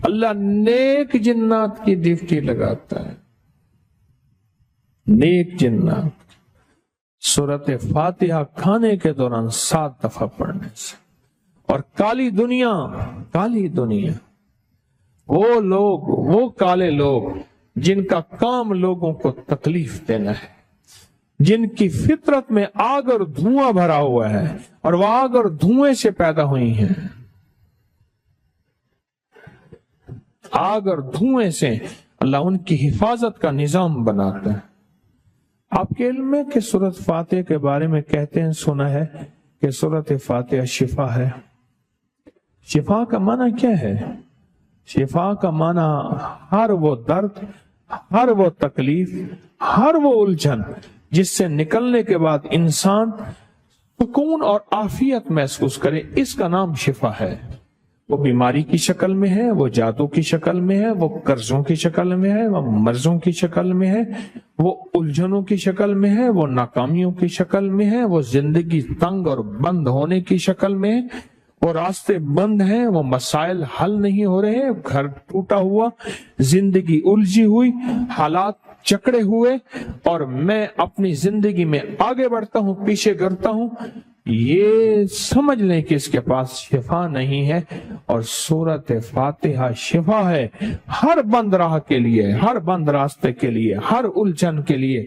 اللہ نیک جنات کی ڈیوٹی لگاتا ہے، نیک جنات۔ سورت فاتحہ کھانے کے دوران 7 دفعہ پڑھنے سے۔ اور کالی دنیا، کالی دنیا، وہ لوگ، وہ کالے لوگ جن کا کام لوگوں کو تکلیف دینا ہے، جن کی فطرت میں آگ اور دھواں بھرا ہوا ہے، اور وہ آگ اور دھوئیں سے پیدا ہوئی ہیں، آگ اور دھوئیں سے اللہ ان کی حفاظت کا نظام بناتا ہے۔ آپ کے علم میں کہ سورت فاتحہ کے بارے میں کہتے ہیں، سنا ہے کہ سورت فاتحہ شفا ہے۔ شفا کا معنی کیا ہے؟ شفا کا معنی ہر وہ درد، ہر وہ تکلیف، ہر وہ الجھن جس سے نکلنے کے بعد انسان سکون اور عافیت محسوس کرے، اس کا نام شفا ہے۔ وہ بیماری کی شکل میں ہے، وہ جادو کی شکل میں ہے، وہ قرضوں کی شکل میں ہے، وہ مرضوں کی شکل میں ہے، وہ الجھنوں کی شکل میں ہے، وہ ناکامیوں کی شکل میں ہے، وہ زندگی تنگ اور بند ہونے کی شکل میں ہے، وہ راستے بند ہیں، وہ مسائل حل نہیں ہو رہے، گھر ٹوٹا ہوا، زندگی الجھی ہوئی، حالات چکڑے ہوئے، اور میں اپنی زندگی میں آگے بڑھتا ہوں، پیچھے گرتا ہوں، یہ سمجھ لیں کہ اس کے پاس شفا نہیں ہے۔ اور سورت فاتحہ شفا ہے ہر بند راہ کے لیے، ہر بند راستے کے لیے، ہر الجھن کے لیے،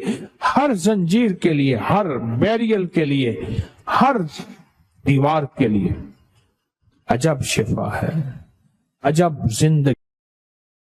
ہر زنجیر کے لیے، ہر بیریل کے لیے، ہر دیوار کے لیے۔ عجب شفا ہے، عجب زندگی۔